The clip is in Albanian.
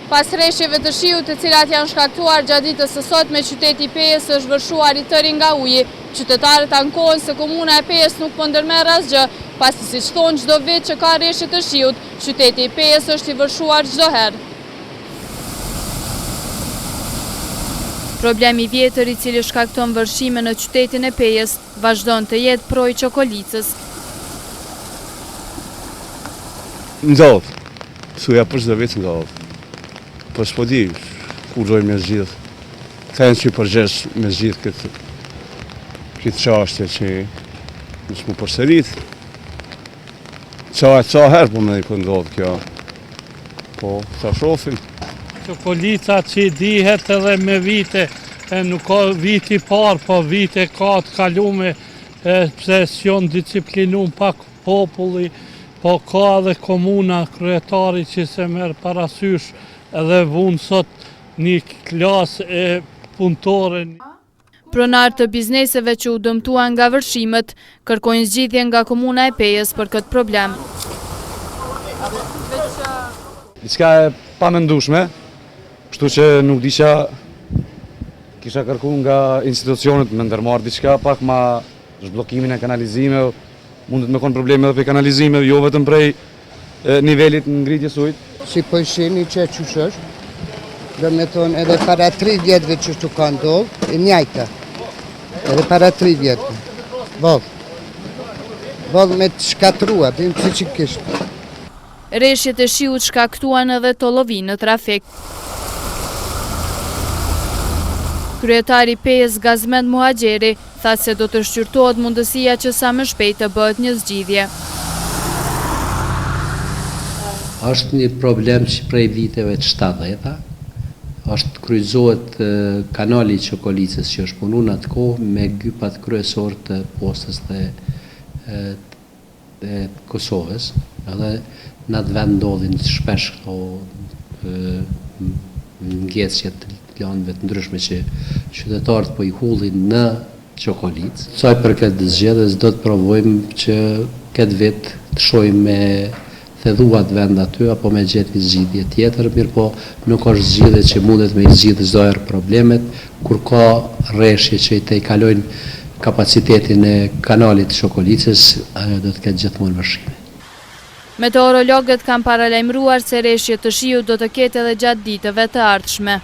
Pas rreshjeve të shiut të cilat janë shkaktuar gjatë ditës së sotme, qyteti Pejës është vërshuar i tërë nga uji. Qytetarët ankohen se komuna e Pejës nuk po ndërmerr asgjë, pasi siç thonë çdo vit që ka rreshje të shiut, qyteti i Pejës është i vërshuar çdo herë. Problemi vjetër i cili shkakton vërshime në qytetin e Pejës vazhdon të jetë proj çokolicës. Ndodh, thuja për çdo vit ndodh. Po s'po di, ku rrojnë me zgjidh. Thënë që përgjesh me zgjidh këtë çështje që mos më përsërit. Ca herë po më po ndodh kjo. Po, sa shohim. Çokolica që dihet edhe me vite, nuk ka viti parë, po vite ka të kalume, pse s'jon disciplinum pak populli, po ka edhe komuna kryetari që se merr parasysh edhe vunë sot një klasë e punëtore. Pronar të bizneseve që u dëmtuan nga vërshimet, kërkojnë zgjidhje nga komuna e Pejës për këtë problem. Diçka e pamendueshme, kështu që nuk disha, kisha kërkuar nga institucionet me ndërmarrë diçka pak ma zhbllokimin e kanalizimeve, mundet me konë probleme edhe për kanalizimeve, jo vetëm prej nivelit në ngritjes ujit. Si po shihni që qysh është, do me thonë edhe para 3 vjetëve që shtu ka ndodhë, e njajta, edhe para 3 vjetëve, vodhë me të shkatrua, dhe në që kishtë. Rreshjet e shiut shkaktuan edhe tollovi në trafik. Kryetari Pejës Gazmend Muhaxheri tha se do të shqyrtohet mundësia që sa më shpejt të bëhet një zgjidhje. Është një problem që prej viteve të 70-ta, është kryqëzohet kanali i çokolicës që është punu në atë kohë me gypat kryesor të postës të Kosovës, edhe në atë vend ndodhin shpesh këto ngjecje të planëve të ndryshme që qytetarët po i hullin në çokolicë. Saj për këtë zgjedhjes do të provojmë që këtë vit të shohim me thedhuat vend aty apo me gjetë një zgjidhje tjetër, mirë po nuk është zgjidhje që mundet me i zgjidhë çdo herë problemet, kur ka rreshje që i tejkalojnë kapacitetin e kanalit të çokolicës, ajo do të ketë gjithmonë vështrime. Meteorologët kanë paralajmëruar se rreshje të shiut do të ketë edhe gjatë ditëve të ardhshme.